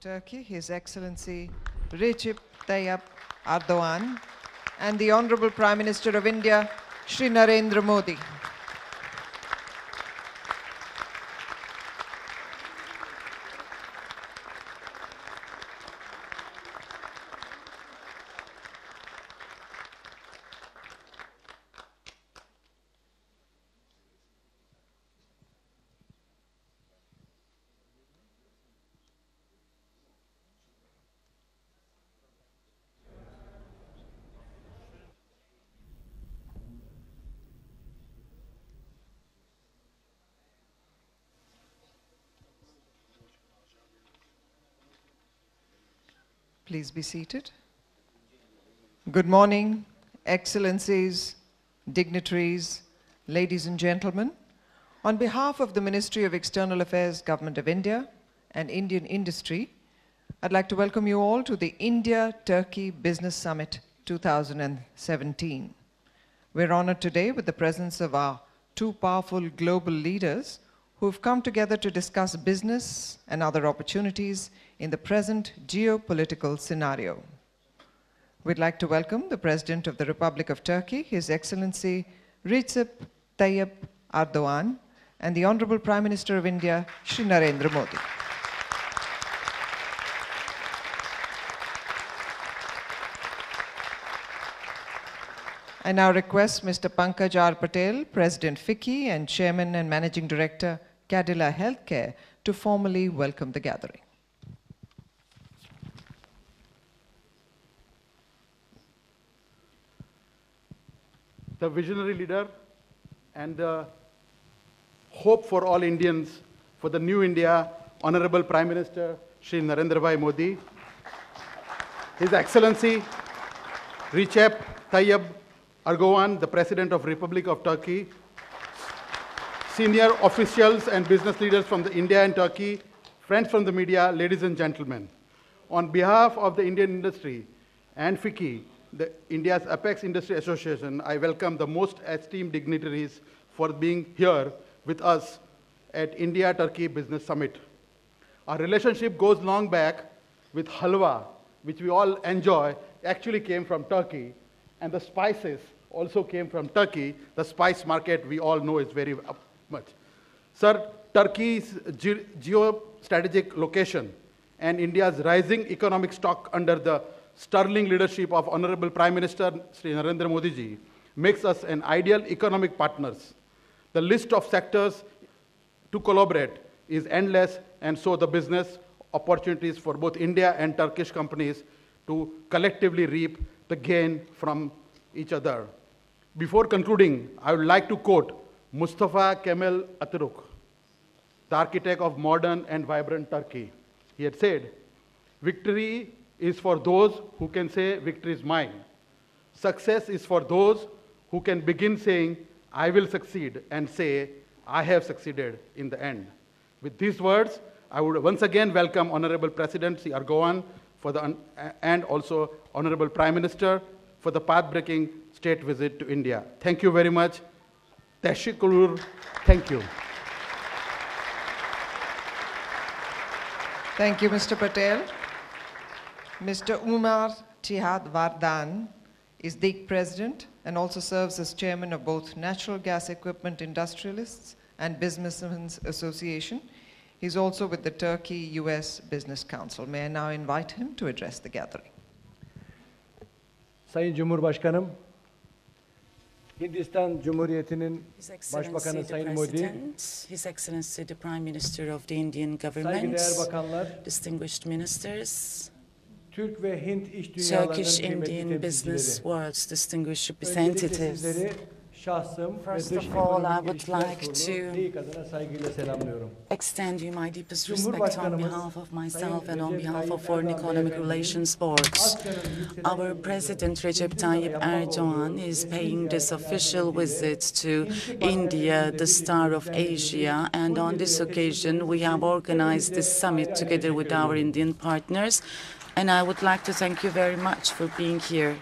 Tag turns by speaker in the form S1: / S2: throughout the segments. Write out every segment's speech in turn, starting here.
S1: Turkey, His Excellency Recep Tayyip Erdogan, and the Honorable Prime Minister of India, Shri Narendra Modi. Please be seated. Good morning, Excellencies, dignitaries, ladies and gentlemen. On behalf of the Ministry of External Affairs, Government of India, and Indian industry, I'd like to welcome you all to the India-Turkey Business Summit 2017. We're honored today with the presence of our two powerful global leaders who have come together to discuss business and other opportunities in the present geopolitical scenario. We'd like to welcome the President of the Republic of Turkey, His Excellency Recep Tayyip Erdogan, and the Honorable Prime Minister of India, Shri Narendra Modi. I now request Mr. Pankaj R. Patel, President FICCI and Chairman and Managing Director, Cadila Healthcare, to formally welcome the gathering.
S2: The visionary leader and the hope for all Indians for the new India, Honorable Prime Minister Shri Narendra Bhai Modi, His Excellency Recep Tayyip Erdogan, the President of Republic of Turkey, senior officials and business leaders from India and Turkey, friends from the media, ladies and gentlemen. On behalf of the Indian industry and FICCI, India's Apex Industry Association, I welcome the most esteemed dignitaries for being here with us at India-Turkey Business Summit. Our relationship goes long back with halwa, which we all enjoy, actually came from Turkey, and the spices also came from Turkey. The spice market we all know is very much. Sir, Turkey's geostrategic location and India's rising economic stock under the sterling leadership of Honorable Prime Minister Shri Narendra Modi ji makes us an ideal economic partners. The list of sectors to collaborate is endless, and so the business opportunities for both India and Turkish companies to collectively reap the gain from each other. Before concluding, I would like to quote Mustafa Kemal Atatürk, the architect of modern and vibrant Turkey. He had said, "Victory is for those who can say victory is mine. Success is for those who can begin saying, I will succeed, and say, I have succeeded in the end." With these words, I would once again welcome Honorable President Shri Erdogan and also Honorable Prime Minister for the path-breaking state visit to India. Thank you very much. Teşekkürler. Thank you.
S1: Thank you, Mr. Patel. Mr. Umar Cihat Vardan is the President and also serves as Chairman of both Natural Gas Equipment Industrialists and Businessmen's Association. He's also with the Turkey-US Business Council. May I now invite him to address the gathering.
S3: Sayın Cumhurbaşkanım, Hindistan Cumhuriyeti'nin Başbakanı Sayın Modi,
S4: His Excellency the Prime Minister of the Indian Government,
S3: saygıdeğer bakanlar,
S4: distinguished ministers,
S3: Türk ve Hint iş dünyalarının
S4: Turkish
S3: kıymetli
S4: Indian business
S3: temsilcileri.
S4: world's distinguished
S3: Öncelikle
S4: representatives.
S3: sizleri şahsım ve
S4: First
S3: dış
S4: of all, I
S3: ekonomik
S4: would
S3: ilişkiler
S4: like
S3: kurulu
S4: to
S3: TİİK adına saygıyla selamlıyorum.
S4: Extend you my deepest respect on
S3: Cumhurbaşkanımız
S4: behalf of myself
S3: Sayın
S4: and on
S3: Recep
S4: behalf
S3: Tayyip
S4: of Foreign
S3: Erdoğan
S4: Economic
S3: beyefendinin
S4: Relations Board.
S3: Asya'nın yükselen
S4: Our
S3: yıldızı,
S4: President Recep
S3: Hindistan'da
S4: Tayyip
S3: yapmak
S4: Erdogan
S3: olduğu
S4: is
S3: resmi
S4: paying this
S3: ziyaret
S4: official
S3: münasebetiyle
S4: visit to
S3: Hintli
S4: India,
S3: partnerlerimizle
S4: the star of
S3: birlikte
S4: Asia, and on this occasion we have organized this summit together with our Indian partners, and I would like to thank you very much for being here.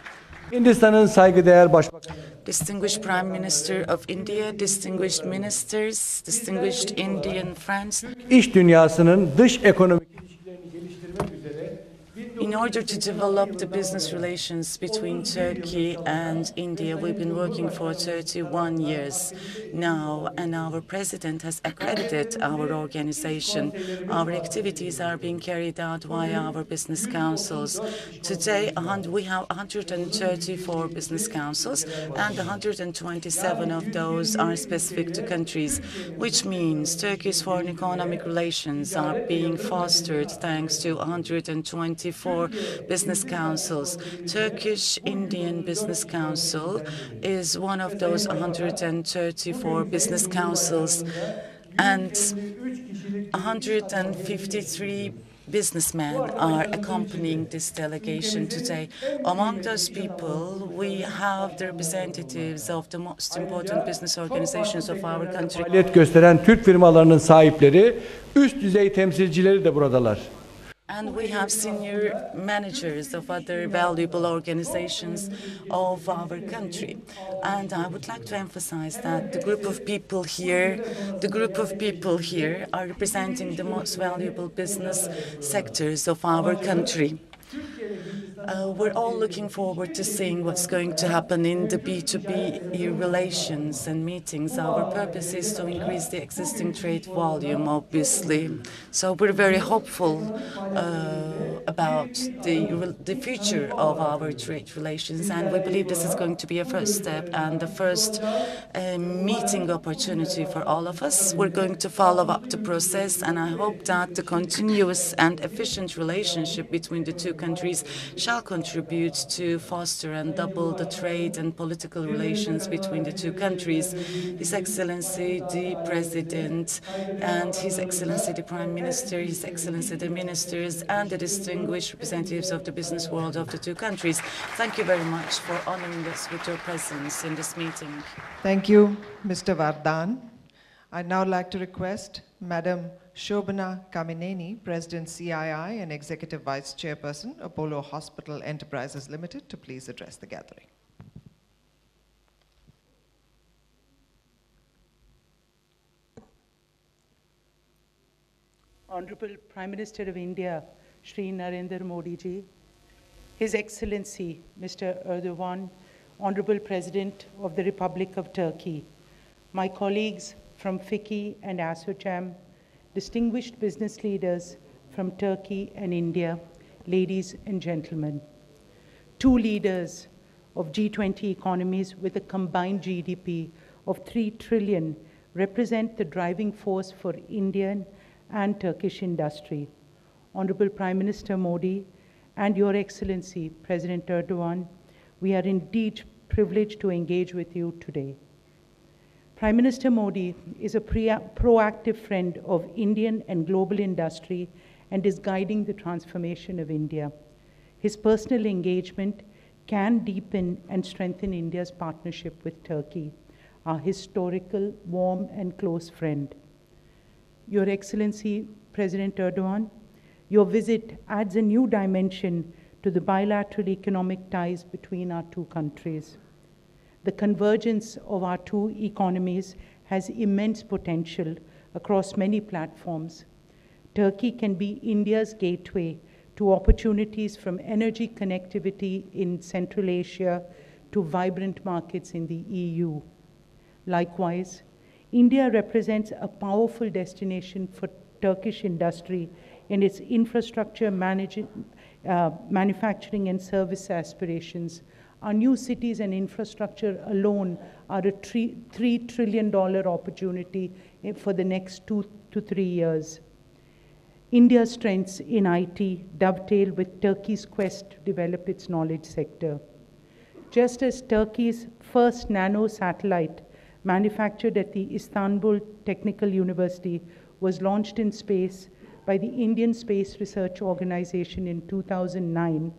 S3: Hindistan'ın saygıdeğer başbakanı,
S4: Distinguished Prime Minister of India, distinguished ministers, distinguished Indian friends,
S3: İş dünyasının dış ekonomik ilişkilerini geliştirmek çözmek üzere
S4: In order to develop the business relations between Turkey and India, we've been working for 31 years now, and our president has accredited our organization. Our activities are being carried out via our business councils. Today, we have 134 business councils, and 127 of those are specific to countries, which means Turkey's foreign economic relations are being fostered thanks to 124 business councils. Turkish Indian Business Council is one of those 134 business councils, and 153 businessmen are accompanying this delegation today. Among those people, we have the representatives of the most important business organizations of our country.
S3: faaliyet gösteren Türk firmalarının sahipleri, üst düzey temsilcileri de buradalar.
S4: And we have senior managers of other valuable organizations of our country. And I would like to emphasize that the group of people here are representing the most valuable business sectors of our country. We're all looking forward to seeing what's going to happen in the B2B relations and meetings. Our purpose is to increase the existing trade volume, obviously. So we're very hopeful about the future of our trade relations, and we believe this is going to be a first step and the first meeting opportunity for all of us. We're going to follow up the process, and I hope that the continuous and efficient relationship between the two countries shall contribute to foster and double the trade and political relations between the two countries. His Excellency the President and His Excellency the Prime Minister, His Excellency the Ministers, and the distinguished representatives of the business world of the two countries, thank you very much for honoring us with your presence in this meeting.
S1: Thank you, Mr. Vardhan. I'd now like to request Madam Shobana Kamineni, President CII and Executive Vice Chairperson, Apollo Hospital Enterprises Limited, to please address the gathering.
S5: Honorable Prime Minister of India, Shri Narendra Modi ji, His Excellency Mr. Erdogan, Honorable President of the Republic of Turkey, my colleagues from FICCI and ASSOCHAM, distinguished business leaders from Turkey and India, ladies and gentlemen. Two leaders of G20 economies with a combined GDP of 3 trillion represent the driving force for Indian and Turkish industry. Honorable Prime Minister Modi and Your Excellency President Erdogan, we are indeed privileged to engage with you today. Prime Minister Modi is a proactive friend of Indian and global industry and is guiding the transformation of India. His personal engagement can deepen and strengthen India's partnership with Turkey, our historical, warm, and close friend. Your Excellency, President Erdogan, your visit adds a new dimension to the bilateral economic ties between our two countries. The convergence of our two economies has immense potential across many platforms. Turkey can be India's gateway to opportunities from energy connectivity in Central Asia to vibrant markets in the EU. Likewise, India represents a powerful destination for Turkish industry in its infrastructure, manufacturing and service aspirations. Our new cities and infrastructure alone are a $3 trillion opportunity for the next 2 to 3 years. India's strengths in IT dovetail with Turkey's quest to develop its knowledge sector. Just as Turkey's first nano satellite, manufactured at the Istanbul Technical University, was launched in space by the Indian Space Research Organization in 2009,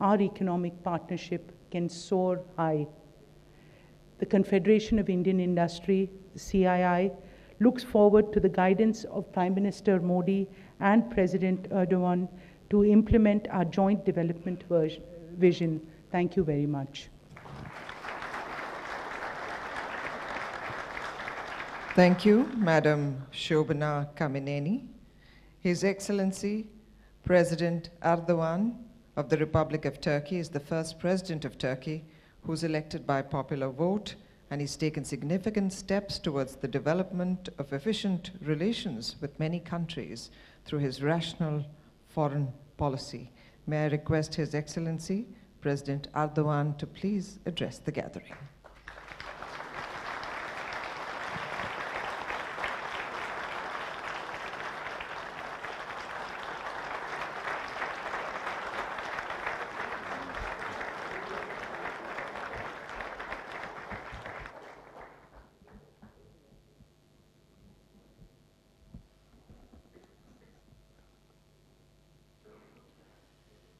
S5: our economic partnership can soar high. The Confederation of Indian Industry, the CII, looks forward to the guidance of Prime Minister Modi and President Erdogan to implement our joint development vision. Thank you very much.
S1: Thank you, Madam Shobana Kamineni. His Excellency, President Erdogan of the Republic of Turkey is the first president of Turkey who's elected by popular vote, and he's taken significant steps towards the development of efficient relations with many countries through his rational foreign policy. May I request His Excellency, President Erdogan, to please address the gathering.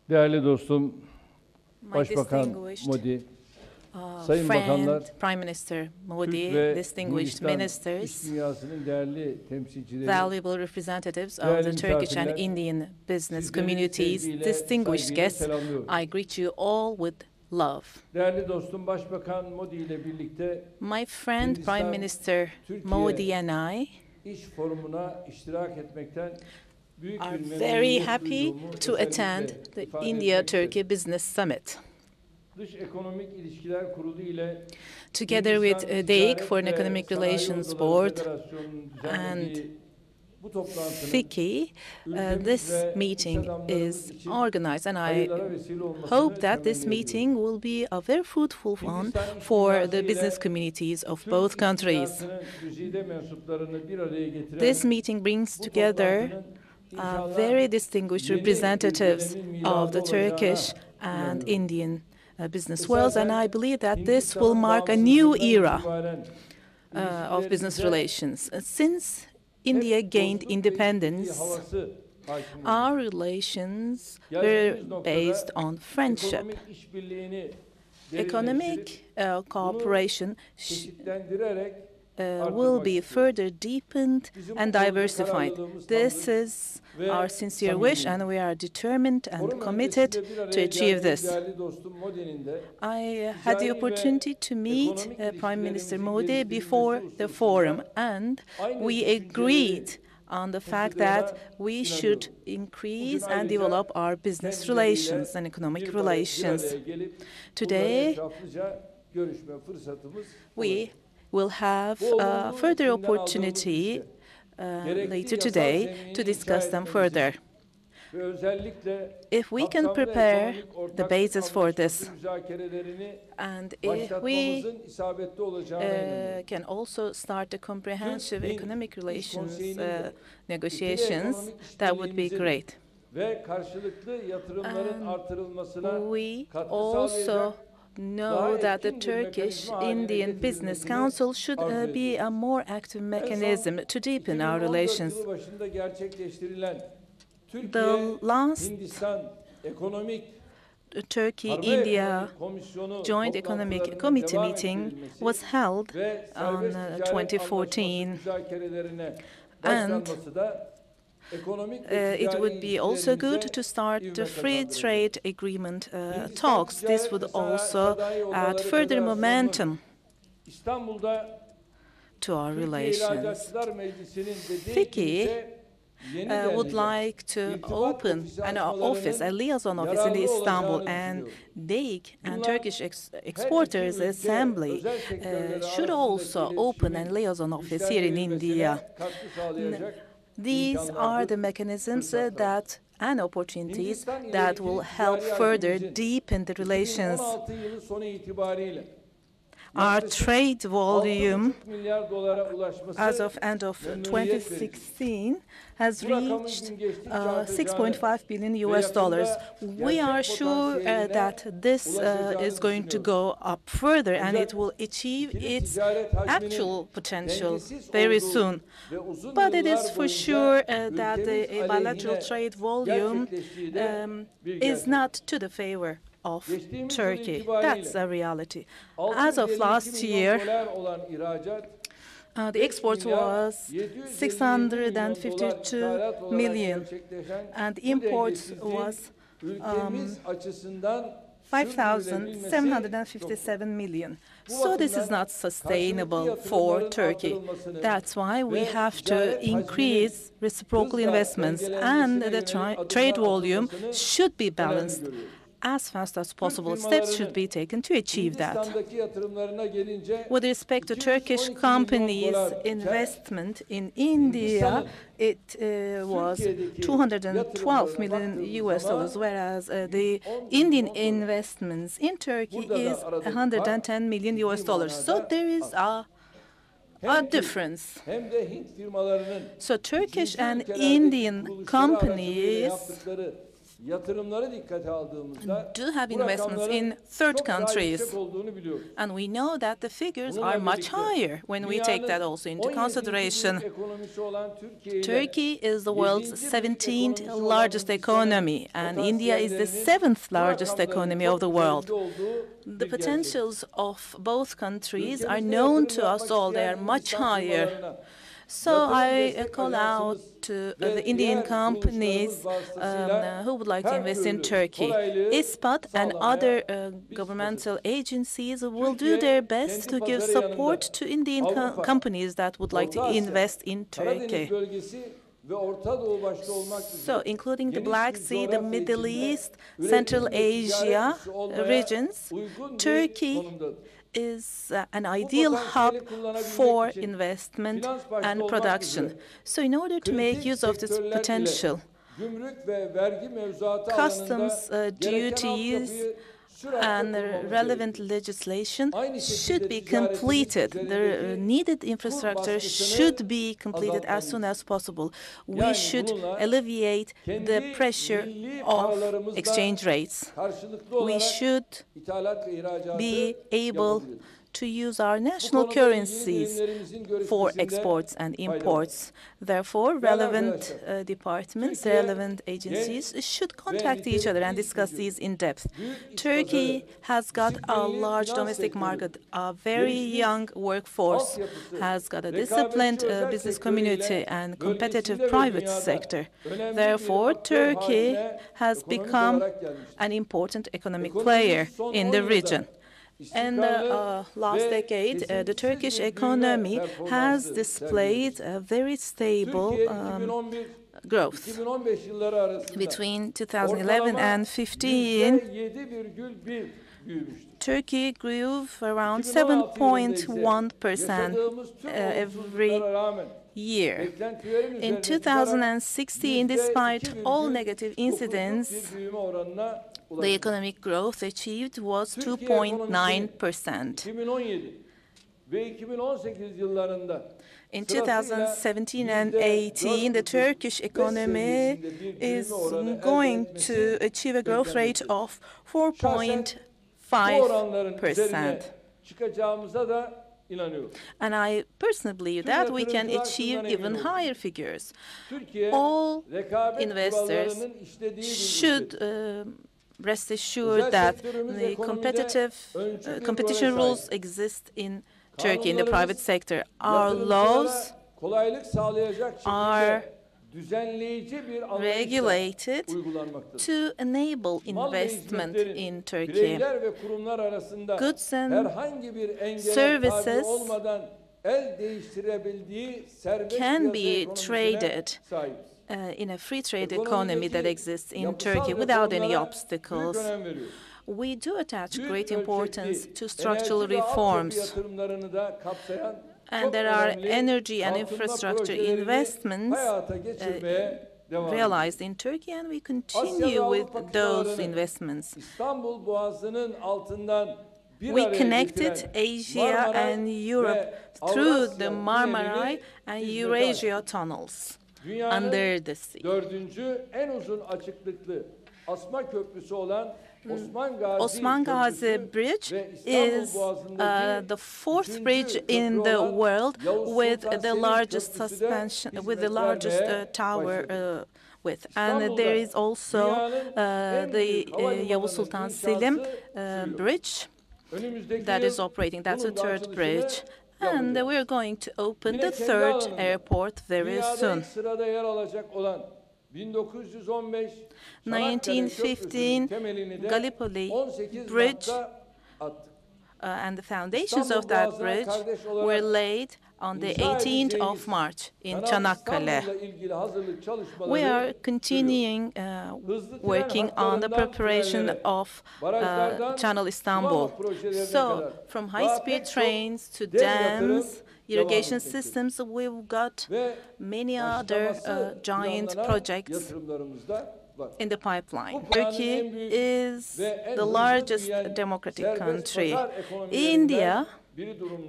S3: Değerli dostum,
S4: My
S3: Başbakan
S4: distinguished
S3: Modi, Sayın
S4: friend,
S3: Bakanlar,
S4: Prime Minister Modi,
S3: Türk ve
S4: distinguished
S3: Hindistan iş
S4: ministers,
S3: dünyasının değerli temsilcileri,
S4: valuable representatives of
S3: değerli
S4: the Turkish and
S3: misafirler,
S4: Indian business
S3: sizleri
S4: communities,
S3: sevgiyle,
S4: distinguished
S3: saygıyla
S4: guests,
S3: selamlıyorum.
S4: I greet you all with love.
S3: Değerli dostum, Başbakan Modi ile birlikte
S4: My friend, Prime
S3: Hindistan,
S4: Minister
S3: Türkiye
S4: Modi and I
S3: iş forumuna iştirak etmekten büyük
S4: are
S3: bir
S4: very
S3: memnuniyet
S4: happy
S3: duyduğumu
S4: to attend
S3: özellikle
S4: the
S3: ifade etmek
S4: India-Turkey Business Summit.
S3: Dış Ekonomik İlişkiler Kurulu ile
S4: Together with
S3: Hindistan
S4: DEIC,
S3: Ticaret
S4: Foreign
S3: ve
S4: Economic
S3: Sanayi
S4: Relations
S3: Odaları
S4: Board,
S3: Federasyonu'nun
S4: and
S3: düzenlediği bu toplantının
S4: FICCI,
S3: ülkemiz
S4: this
S3: ve iş
S4: meeting
S3: adamlarımız
S4: is
S3: için
S4: organized, and I
S3: hayırlara vesile olmasını
S4: hope that this
S3: temenni ediyorum.
S4: meeting will be a very fruitful one
S3: Hindistan iş
S4: for
S3: dünyası
S4: the
S3: ile
S4: business communities of
S3: Türk
S4: both
S3: iş
S4: countries.
S3: dünyasının güzide mensuplarını bir araya getiren
S4: This meeting brings
S3: bu
S4: together
S3: toplantının inşallah
S4: very distinguished
S3: yeni
S4: representatives
S3: ülkelerin
S4: of the
S3: miradı
S4: Turkish
S3: olacağına
S4: and
S3: inanıyorum.
S4: Indian business worlds, and I believe that this will
S3: Hindistan'ın
S4: mark a new
S3: bağımsızlığından
S4: era
S3: itibaren
S4: of business
S3: ilişkilerimize
S4: relations. Since India
S3: hep
S4: gained
S3: dostluk ve
S4: independence,
S3: işbirliği havası hakim
S4: our
S3: oldu.
S4: relations were
S3: Geldiğimiz noktada
S4: based on friendship.
S3: ekonomik işbirliğini
S4: Economic
S3: derinleştirip
S4: cooperation
S3: çeşitlendirerek
S4: will be further deepened
S3: bizim
S4: and
S3: bu konuda
S4: diversified.
S3: kararlılığımız
S4: This
S3: tamdır
S4: is
S3: ve
S4: our sincere
S3: samimiyim.
S4: wish, and we are determined and
S3: Forum
S4: committed
S3: öncesinde bir araya
S4: to achieve
S3: geldiğim
S4: this.
S3: değerli dostum Modi'nin de
S4: I had the
S3: ticari ve
S4: opportunity to meet
S3: ekonomik
S4: Prime Minister Modi
S3: ilişkilerimizin
S4: before
S3: geliştirilmesi
S4: the
S3: hususunda
S4: forum, and
S3: aynı
S4: we
S3: düşünceleri
S4: agreed on the fact that
S3: taşıdığına
S4: we should
S3: inanıyorum.
S4: increase
S3: Bugün
S4: and
S3: ayrıca
S4: develop our business
S3: kendileriyle
S4: relations and economic
S3: bir
S4: relations.
S3: araya gelip
S4: Today,
S3: bunları etraflıca görüşme fırsatımız
S4: we
S3: olacak.
S4: will have
S3: Bu olumlu
S4: further
S3: eğitimden
S4: opportunity
S3: aldığımız gerekli
S4: later
S3: yasal
S4: today
S3: zemini
S4: to
S3: inşa
S4: discuss them
S3: etmemiz
S4: further.
S3: ve özellikle
S4: If we can
S3: kapsamlı
S4: prepare
S3: ekonomik
S4: the
S3: ortaklık
S4: basis for
S3: anlaşması
S4: this,
S3: müzakerelerini
S4: and if we
S3: başlatmamızın isabetli olacağına inanıyorum.
S4: can also start the comprehensive
S3: Türk-Hint
S4: economic
S3: İş
S4: relations
S3: Konseyi'nin de
S4: negotiations,
S3: ekonomik
S4: that would be
S3: işbirliğimizin
S4: great.
S3: ve karşılıklı yatırımların
S4: And
S3: artırılmasına
S4: We
S3: katkı
S4: also
S3: sağlayacak
S4: know that the
S3: etkin bir
S4: Turkish
S3: mekanizma haline
S4: Indian Business
S3: getirilmesini
S4: Council should
S3: arzu
S4: be
S3: ediyorum.
S4: a more active mechanism to deepen our
S3: 2014
S4: relations.
S3: yılı başında gerçekleştirilen
S4: The
S3: Türkiye,
S4: last
S3: Hindistan Ekonomik Harbe
S4: Turkey-India
S3: Ekonomik Komisyonu
S4: Joint Economic
S3: toplantılarının
S4: Committee
S3: devam
S4: meeting
S3: ettirilmesi
S4: was held
S3: ve
S4: on
S3: serbest ticaret
S4: 2014.
S3: anlaşması müzakerelerine
S4: And
S3: başlanması da ekonomik ve
S4: it
S3: ticari
S4: would be also good
S3: ilişkilerimize
S4: to start the
S3: ivme
S4: free
S3: kazandıracak.
S4: trade agreement
S3: Hindistan
S4: talks. This
S3: Ticaret
S4: would
S3: ve
S4: also
S3: Sanayi Odaları
S4: add further
S3: Federasyonu'nun
S4: momentum
S3: İstanbul'da
S4: to our
S3: Türkiye
S4: relations.
S3: İhracatçılar Meclisi'nin ve
S4: FICCI
S3: DEİK'in ise
S4: would like to open an office, a liaison office in Istanbul, and DEIC and Turkish Exporters Assembly should also open a liaison office here in India. These are the mechanisms that and opportunities that will help further deepen the relations.
S3: 2016 yılı sonu itibariyle
S4: Our trade volume
S3: 6,5 milyar dolara ulaşması
S4: as of end of
S3: memnuniyet verici.
S4: 2016 has
S3: Bu rakamın
S4: reached
S3: gün geçtikçe artacağını
S4: 6.5 billion
S3: ve
S4: US dollars.
S3: yakında
S4: We are
S3: gerçek
S4: sure
S3: potansiyeline
S4: that this
S3: ulaşacağını
S4: is going to
S3: düşünüyorum.
S4: go up further, and
S3: Ancak
S4: it will achieve
S3: ikili
S4: its
S3: ticaret hacminin
S4: actual potential
S3: dengesiz
S4: very
S3: olduğu
S4: soon.
S3: ve uzun
S4: But it
S3: yıllar
S4: is for
S3: boyunca
S4: sure that
S3: ülkemiz
S4: the bilateral
S3: aleyhine
S4: trade volume
S3: gerçekleştiği de bir
S4: is
S3: gerçek.
S4: not to the favor of
S3: Geçtiğimiz yıl
S4: Turkey.
S3: itibariyle
S4: That's a reality.
S3: 652
S4: As of last
S3: milyon
S4: year,
S3: dolar olan ihracat
S4: the export was 652 million, and import was
S3: ülkemiz açısından
S6: 5,757 million. So this is not sustainable for Turkey. That's why we have to increase reciprocal investments, and the trade volume should be balanced. As fast as possible, steps should be taken to achieve that. With respect to Turkish companies' investment in India, it was 212 million US dollars, whereas the Indian investments in Turkey is 110 million US dollars. So there is a difference. So Turkish and Indian companies do have investments in third countries, and we know that the figures are much higher when we take that also into consideration. Turkey is the world's 17th largest economy, and India is the 7th largest economy of the world. The potentials of both countries are known to us all. They are much higher. So I call out to the Indian companies who would like to invest in Turkey. ISPAT and other governmental agencies will do their best to give support to Indian companies that would like to invest in Turkey. So, including the Black Sea, the Middle East, Central Asia regions, Turkey is an ideal hub for investment and production. So in order to make use of this potential, customs duties and relevant legislation should be completed. The needed infrastructure should be completed as soon as possible. We should alleviate the pressure of exchange rates. We should be able to use our national currencies for exports and imports. Therefore, relevant departments, relevant agencies should contact each other and discuss these in depth. Turkey has got a large domestic market, a very young workforce, has got a disciplined business community and competitive private sector. Therefore, Turkey has become an important economic player in the region. In the last decade, the Turkish economy has displayed a very stable growth. Between 2011 and 2015, Turkey grew around 7.1% every year. In 2016, despite all negative incidents, the economic growth achieved was 2.9%. In 2017 and 2018, the Turkish economy is going to achieve a growth rate of 4.5%. And I personally believe that we can achieve even higher figures. All investors should rest assured that the competition rules exist in Turkey, in the private sector. Our laws are regulated to enable investment in Turkey. Goods and services can be traded in a free trade economy that exists in Turkey without any obstacles. We do attach great importance to structural reforms, and there are energy and infrastructure investments realized in Turkey, and we continue with those investments. We connected Asia and Europe through the Marmaray and Eurasia tunnels under the sea. Osman Gazi Bridge is the fourth bridge in the world with the largest tower width. And there is also the Yavuz Sultan Selim Bridge that is operating. That's a third bridge. And we're going to open the third airport very soon. 1915 Gallipoli Bridge and the foundations of that bridge were laid on the 18th of March in Çanakkale. We are continuing working on the preparation of Channel Istanbul. So, from high-speed trains to dams, irrigation systems, we've got many other giant projects in the pipeline. Turkey is the largest democratic country. India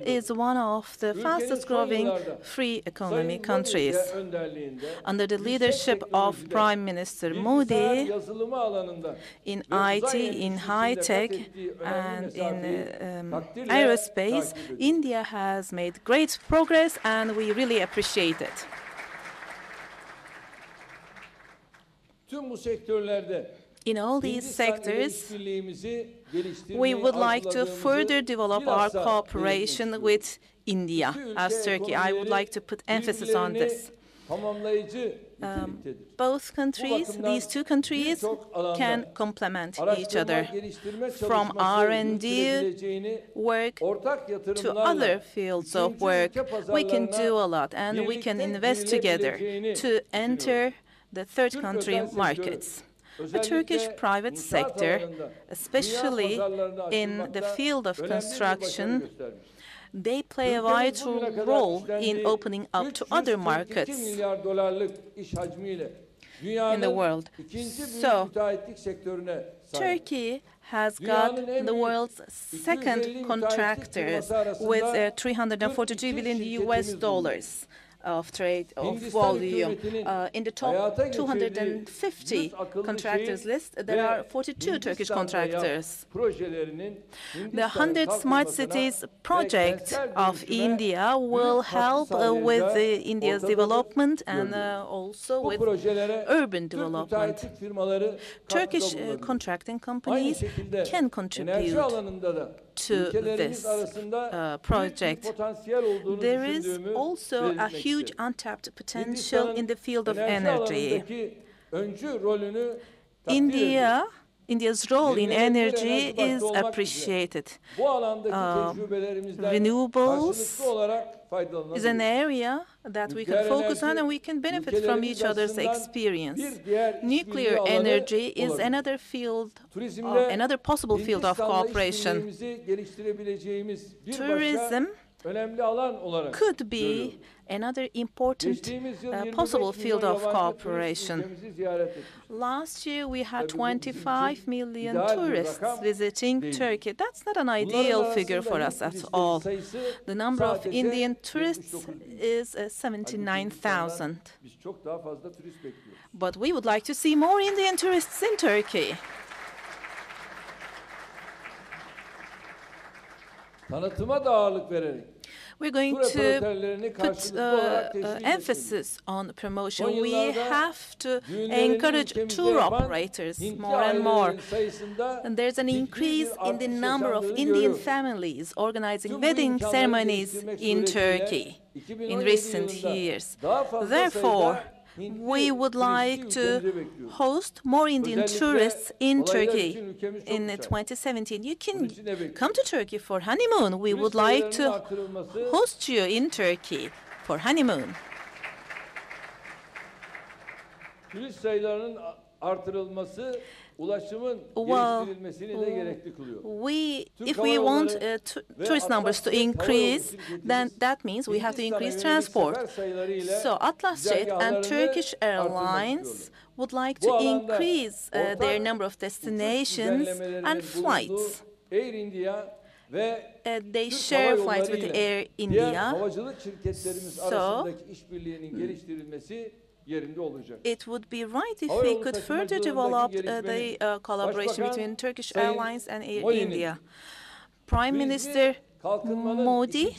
S6: is one of the fastest growing free economy countries. Under the leadership of Prime Minister Modi, in IT, in high-tech, and in aerospace, India has made great progress, and we really appreciate it. In all these sectors, we would like to further develop our cooperation with India as Turkey. I would like to put emphasis on this. Both countries, these two countries, can complement each other. From R&D work to other fields of work, we can do a lot, and we can invest together to enter the third country markets. The Turkish private sector, especially in the field of construction, they play a vital role in opening up to other markets in the world. So, Turkey has got the world's second contractors with 342 billion US dollars of trade, of volume. In the top 250 contractors list, there are 42 Turkish contractors. The 100 Smart Cities project of India will help with India's development and also with urban development. Turkish contracting companies can contribute to this project. There is also a huge untapped potential in the field of energy. India's role in energy is appreciated. Renewables is an area that we can focus on, and we can benefit from each other's experience. Nuclear energy is another field, another possible field of cooperation. Tourism could be another important possible field of cooperation. Last year we had 25 million tourists visiting Turkey. That's not an ideal figure for us at all. The number of Indian tourists is 79,000. But we would like to see more Indian tourists in Turkey. We're going to put emphasis on promotion. We have to encourage tour operators more and more. And there's an increase in the number of Indian families organizing wedding ceremonies in Turkey in recent years. Therefore, we would like to host more Indian tourists in Turkey in 2017. You can come to Turkey for honeymoon. We would like to host you in Turkey for honeymoon.
S3: Turist sayılarının artırılması ulaşımın geliştirilmesini de gerekli kılıyor.
S6: If we want tourist numbers to increase, then that means we have to increase transport. So Atlasjet and Turkish Airlines would like to increase their number of destinations and flights. They share flights with Air India. So it would be right if we could further develop the collaboration between Turkish Airlines and Air India. Prime Minister Modi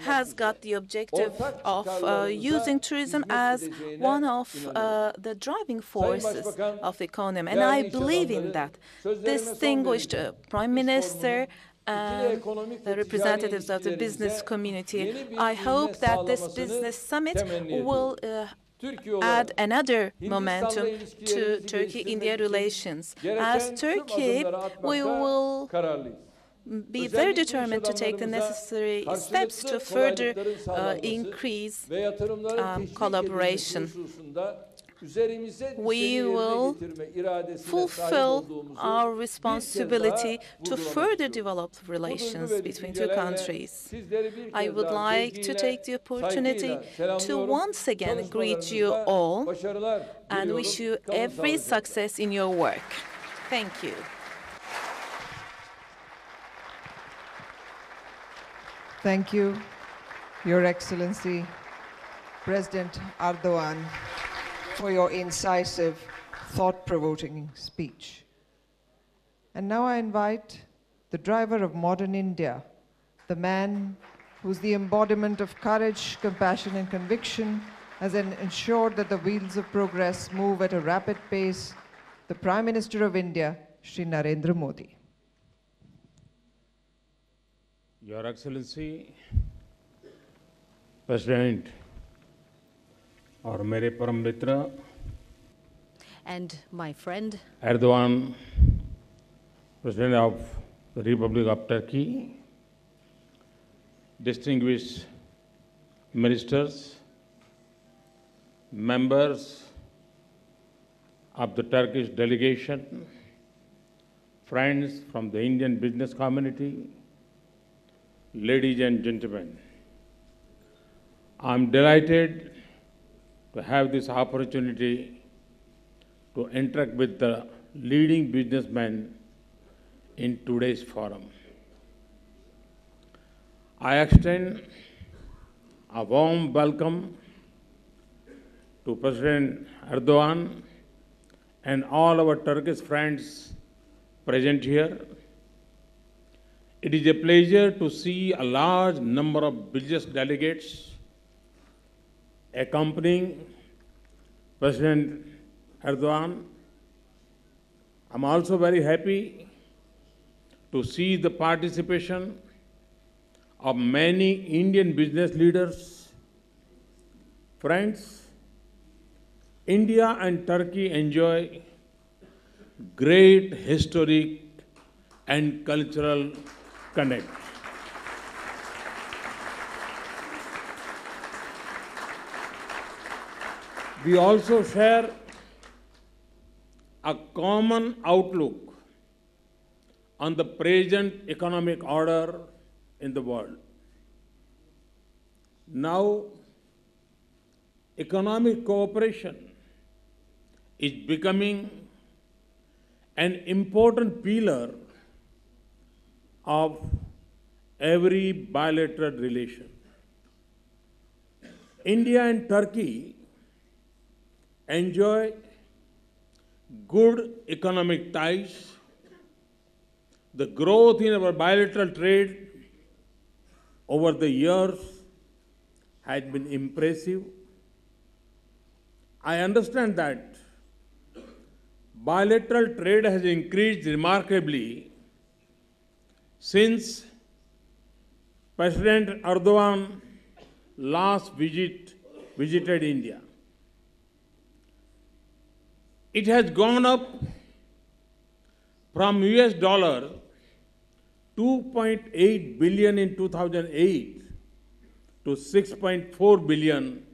S6: has got the objective of using tourism as one of the driving forces of the economy, and I believe in that. Distinguished Prime Minister, the representatives of the business community, I hope that this business summit will add another momentum to Turkey-India relations. As Turkey, we will be very determined to take the necessary steps to further increase collaboration. We will fulfill our responsibility to further develop relations between two countries. I would like to take the opportunity to once again greet you all and wish you every success in your work. Thank you.
S1: Thank you, Your Excellency, President Erdogan, for your incisive, thought-provoking speech. And now I invite the driver of modern India, the man who's the embodiment of courage, compassion, and conviction, has ensured that the wheels of progress move at a rapid pace, the Prime Minister of India, Shri Narendra Modi.
S7: Your Excellency, President और मेरे परम मित्र
S8: and my friend
S7: Erdogan, President of the Republic of Turkey, distinguished ministers, members of the Turkish delegation, friends from the Indian business community, ladies and gentlemen, I'm delighted to have this opportunity to interact with the leading businessmen in today's forum. I extend a warm welcome to President Erdogan and all our Turkish friends present here. It is a pleasure to see a large number of business delegates accompanying President Erdogan. I'm also very happy to see the participation of many Indian business leaders. Friends, India and Turkey enjoy great historic and cultural connect. We also share a common outlook on the present economic order in the world. Now, economic cooperation is becoming an important pillar of every bilateral relation. India and Turkey enjoy good economic ties. The growth in our bilateral trade over the years has been impressive. I understand that bilateral trade has increased remarkably since President Erdogan last visited India. It has gone up from US dollar 2.8 billion in 2008 to 6.4 billion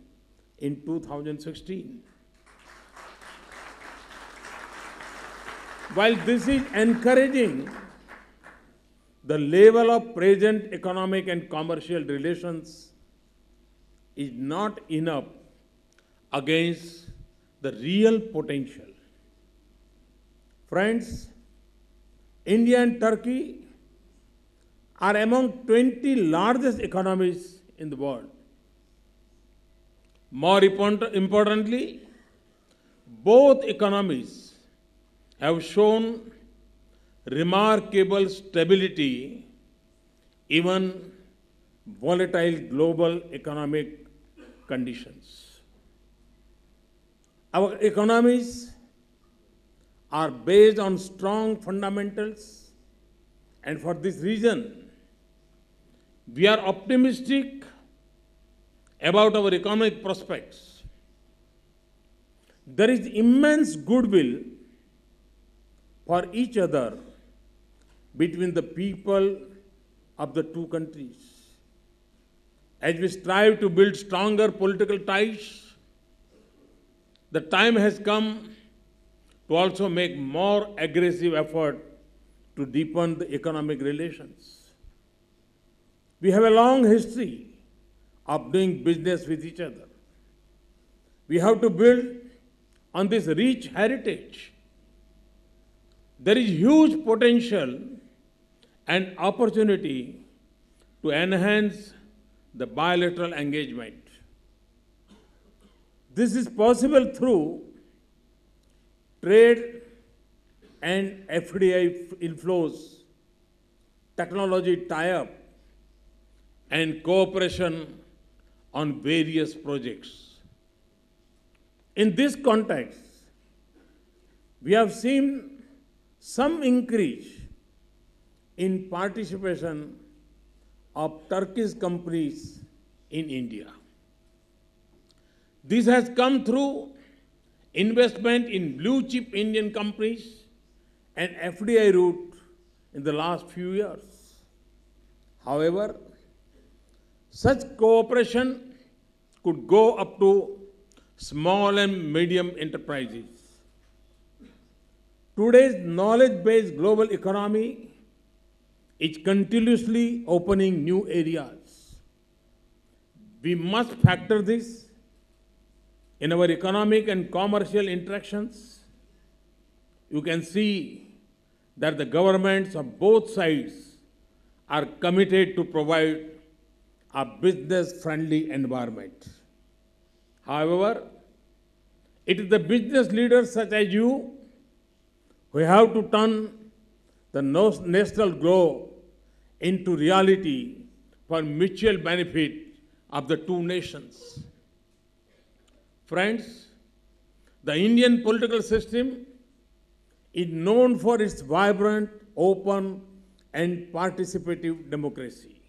S7: in 2016. While this is encouraging, the level of present economic and commercial relations is not enough against the real potential. Friends, India and Turkey are among 20 largest economies in the world. More importantly, both economies have shown remarkable stability even volatile global economic conditions. Our economies are based on strong fundamentals, and for this reason, we are optimistic about our economic prospects. There is immense goodwill for each other between the people of the two countries. As we strive to build stronger political ties, the time has come to also make more aggressive effort to deepen the economic relations. We have a long history of doing business with each other. We have to build on this rich heritage. There is huge potential and opportunity to enhance the bilateral engagement. This is possible through trade and FDI inflows, technology tie-up, and cooperation on various projects. In this context, we have seen some increase in participation of Turkish companies in India. This has come through investment in blue-chip Indian companies and FDI route in the last few years. However, such cooperation could go up to small and medium enterprises. Today's knowledge-based global economy is continuously opening new areas. We must factor this in our economic and commercial interactions. You can see that the governments of both sides are committed to provide a business-friendly environment. However, it is the business leaders such as you who have to turn the national goal into reality for mutual benefit of the two nations. Friends, the Indian political system is known for its vibrant, open, and participative democracy.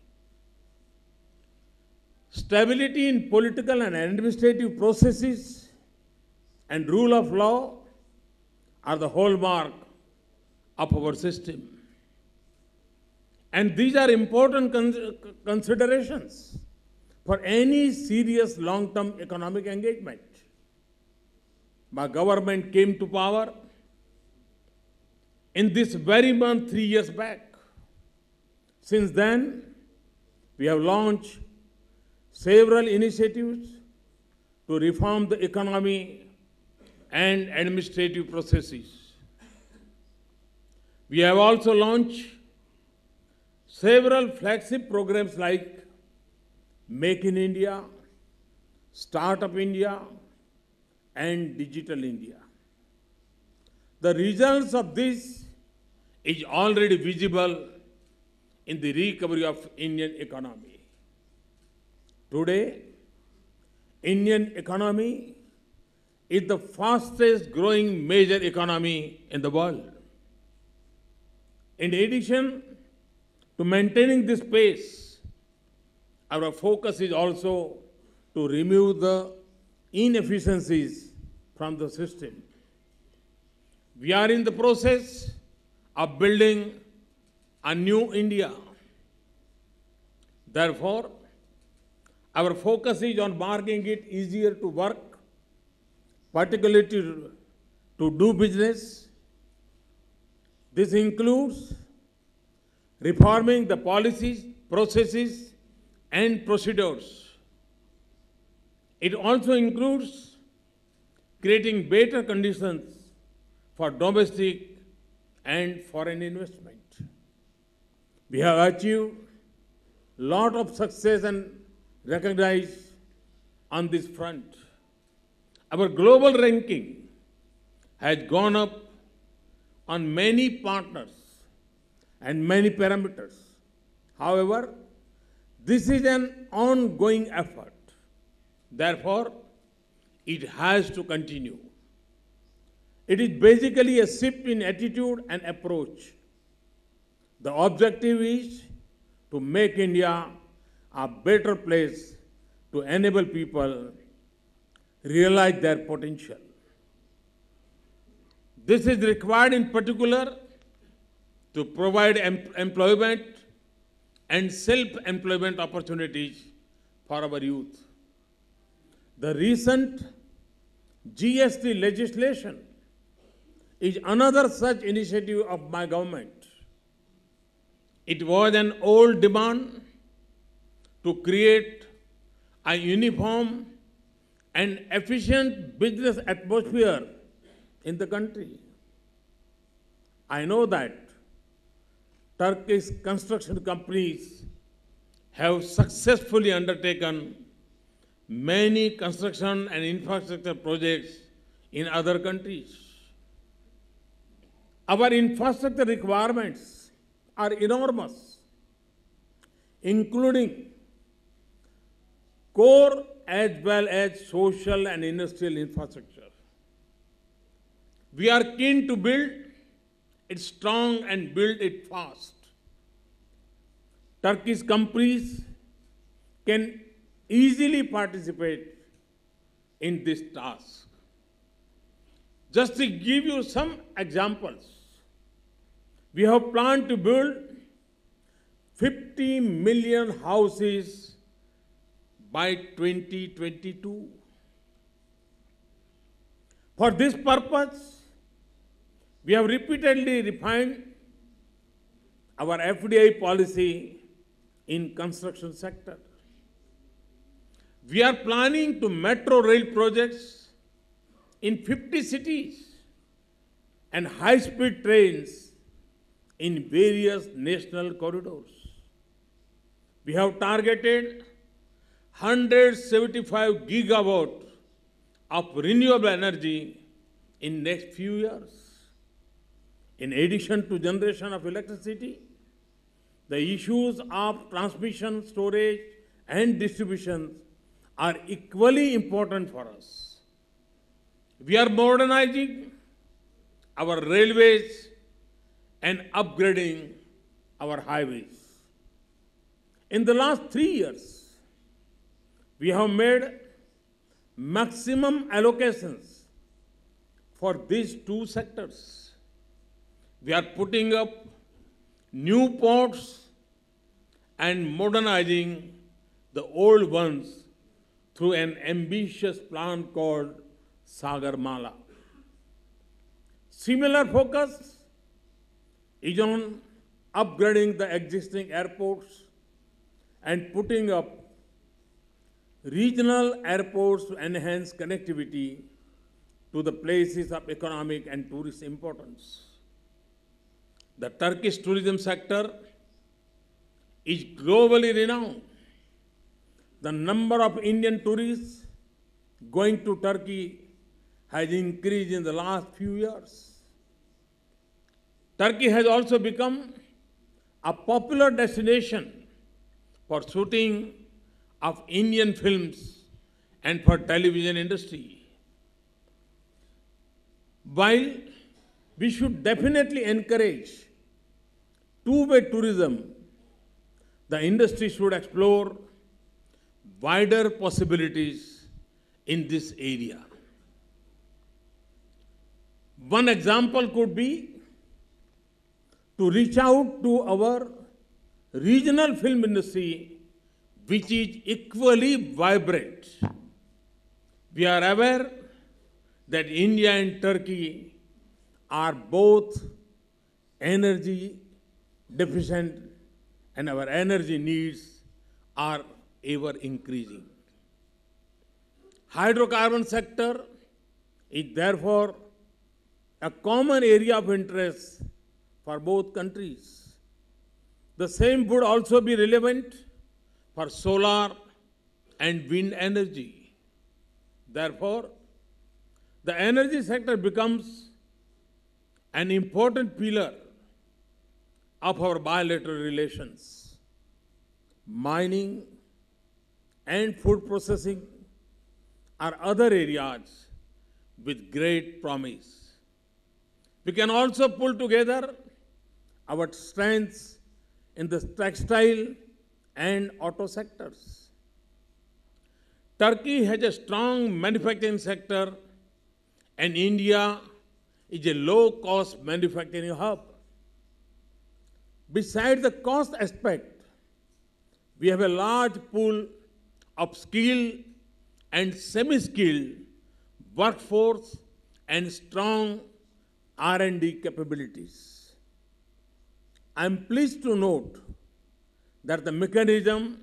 S7: Stability in political and administrative processes and rule of law are the hallmark of our system. And these are important considerations for any serious long-term economic engagement. My government came to power in this very month 3 years back. Since then, we have launched several initiatives to reform the economy and administrative processes. We have also launched several flagship programs like Make in India, Startup India, and Digital India. The results of this is already visible in the recovery of Indian economy. Today, Indian economy is the fastest growing major economy in the world. In addition to maintaining this pace, our focus is also to remove the inefficiencies from the system. We are in the process of building a new India. Therefore, our focus is on making it easier to work, particularly to do business. This includes reforming the policies, processes, and procedures. It also includes creating better conditions for domestic and foreign investment. We have achieved a lot of success and recognized on this front. Our global ranking has gone up on many partners and many parameters. However, this is an ongoing effort. Therefore, it has to continue. It is basically a shift in attitude and approach. The objective is to make India a better place to enable people realize their potential. This is required in particular to provide employment and self-employment opportunities for our youth. The recent GST legislation is another such initiative of my government. It was an old demand to create a uniform and efficient business atmosphere in the country. I know that Turkish construction companies have successfully undertaken many construction and infrastructure projects in other countries. Our infrastructure requirements are enormous, including core as well as social and industrial infrastructure. We are keen to build it strong and build it fast. Turkish companies can easily participate in this task. Just to give you some examples, we have planned to build 50 million houses by 2022. For this purpose, we have repeatedly refined our FDI policy in construction sector. We are planning to metro rail projects in 50 cities and high-speed trains in various national corridors. We have targeted 175 gigawatt of renewable energy in next few years. In addition to generation of electricity, the issues of transmission, storage, and distribution are equally important for us. We are modernizing our railways and upgrading our highways. In the last 3 years, we have made maximum allocations for these two sectors. We are putting up new ports and modernizing the old ones through an ambitious plan called Sagarmala. Similar focus is on upgrading the existing airports and putting up regional airports to enhance connectivity to the places of economic and tourist importance. The Turkish tourism sector is globally renowned. The number of Indian tourists going to Turkey has increased in the last few years. Turkey has also become a popular destination for shooting of Indian films and for television industry. While we should definitely encourage two-way tourism, the industry should explore wider possibilities in this area. One example could be to reach out to our regional film industry, which is equally vibrant. We are aware that India and Turkey are both energy deficient and our energy needs are ever increasing. Hydrocarbon sector is therefore a common area of interest for both countries. The same would also be relevant for solar and wind energy. Therefore, the energy sector becomes an important pillar of our bilateral relations. Mining and food processing are other areas with great promise. We can also pull together our strengths in the textile and auto sectors. Turkey has a strong manufacturing sector and India is a low-cost manufacturing hub. Besides the cost aspect, we have a large pool of skilled and semi-skilled workforce and strong R&D capabilities. I am pleased to note that the mechanism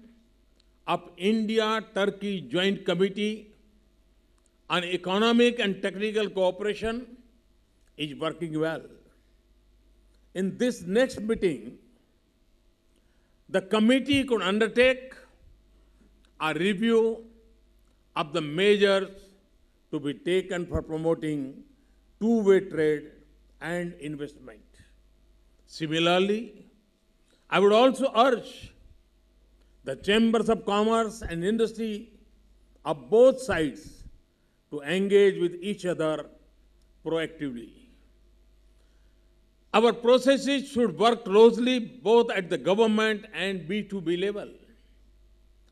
S7: of India-Turkey Joint Committee on Economic and Technical Cooperation is working well. In this next meeting, the committee could undertake a review of the measures to be taken for promoting two-way trade and investment. Similarly, I would also urge the chambers of commerce and industry of both sides to engage with each other proactively. Our processes should work closely both at the government and B2B level.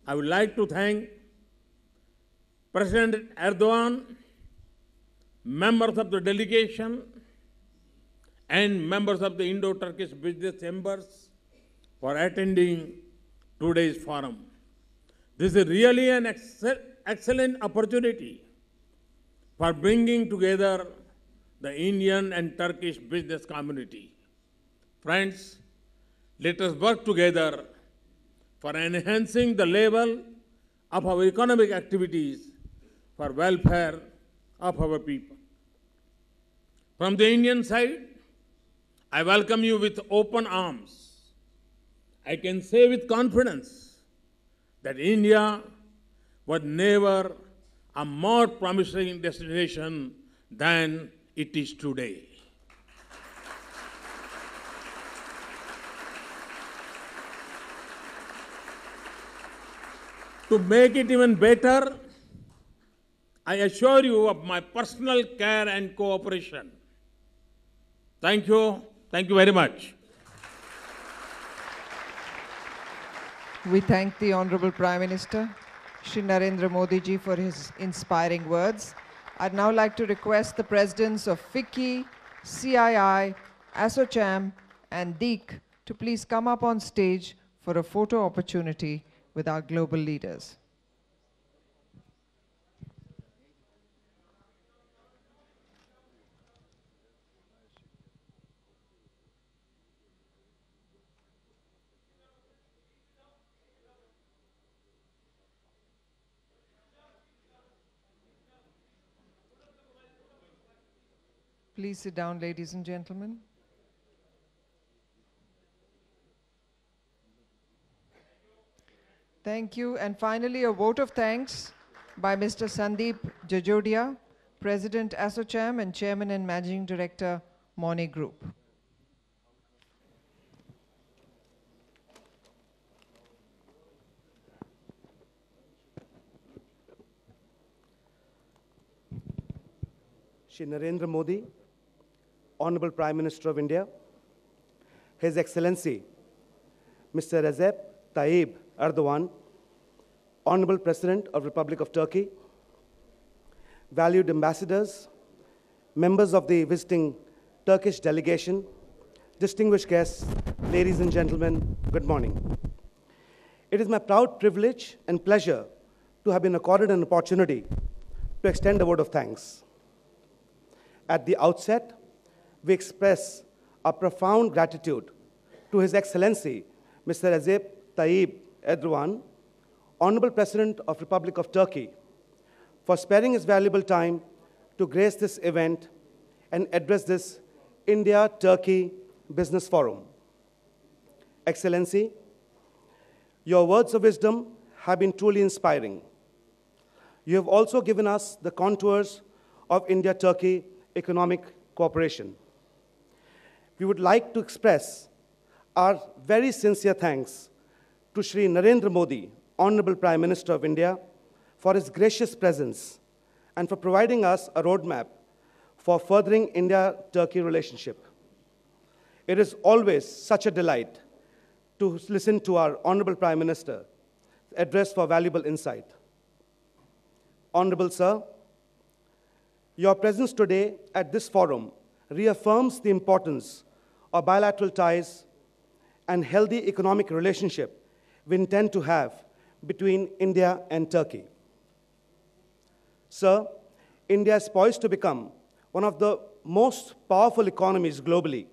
S7: I would like to thank President Erdogan, members of the delegation, and members of the Indo-Turkish Business Chambers for attending today's forum. This is really an excellent opportunity for bringing together the Indian and Turkish business community. Friends, let us work together for enhancing the level of our economic activities for welfare of our people. From the Indian side, I welcome you with open arms. I can say with confidence that India was never a more promising destination than it is today. To make it even better, I assure you of my personal care and cooperation. Thank you. Thank you very much.
S1: We thank the Honorable Prime Minister, Shri Narendra Modi ji, for his inspiring words. I'd now like to request the presidents of FICCI, CII, ASSOCHAM, and DEEC to please come up on stage for a photo opportunity with our global leaders. Please sit down, ladies and gentlemen. Thank you. And finally, a vote of thanks by Mr. Sandeep Jajodia, President ASSOCHAM and Chairman and Managing Director, Money Group.
S9: Shri Narendra Modi, Honorable Prime Minister of India, His Excellency, Mr. Recep Tayyip Erdogan, Honorable President of Republic of Turkey, valued ambassadors, members of the visiting Turkish delegation, distinguished guests, ladies and gentlemen, good morning. It is my proud privilege and pleasure to have been accorded an opportunity to extend a word of thanks. At the outset, we express our profound gratitude to His Excellency, Mr. Recep Tayyip Erdogan, Honorable President of Republic of Turkey, for sparing his valuable time to grace this event and address this India-Turkey Business Forum. Excellency, your words of wisdom have been truly inspiring. You have also given us the contours of India-Turkey economic cooperation. We would like to express our very sincere thanks to Shri Narendra Modi, Honorable Prime Minister of India, for his gracious presence and for providing us a roadmap for furthering India-Turkey relationship. It is always such a delight to listen to our Honorable Prime Minister address for valuable insight. Honorable Sir, your presence today at this forum reaffirms the importance of bilateral ties and healthy economic relationship we intend to have between India and Turkey. Sir, India is poised to become one of the most powerful economies globally,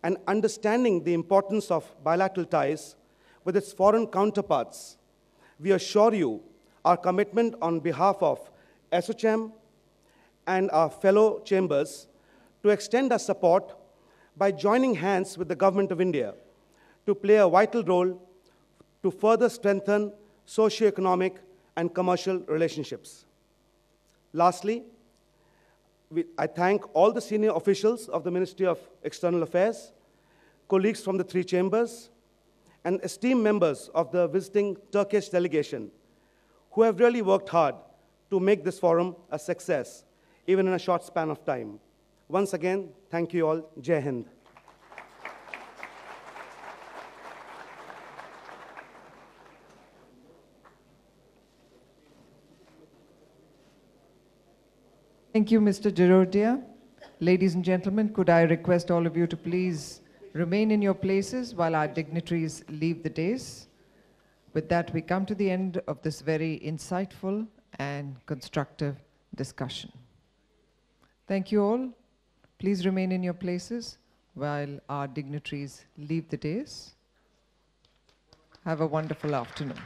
S9: and understanding the importance of bilateral ties with its foreign counterparts, we assure you our commitment on behalf of ASSOCHAM and our fellow chambers to extend our support by joining hands with the Government of India to play a vital role to further strengthen socio-economic and commercial relationships. Lastly, I thank all the senior officials of the Ministry of External Affairs, colleagues from the three chambers, and esteemed members of the visiting Turkish delegation who have really worked hard to make this forum a success, even in a short span of time. Once again, thank you all. Jai Hind.
S1: Thank you, Mr. Jirodia. Ladies and gentlemen, could I request all of you to please remain in your places while our dignitaries leave the dais. With that, we come to the end of this very insightful and constructive discussion. Thank you all. Please remain in your places while our dignitaries leave the dais. Have a wonderful afternoon.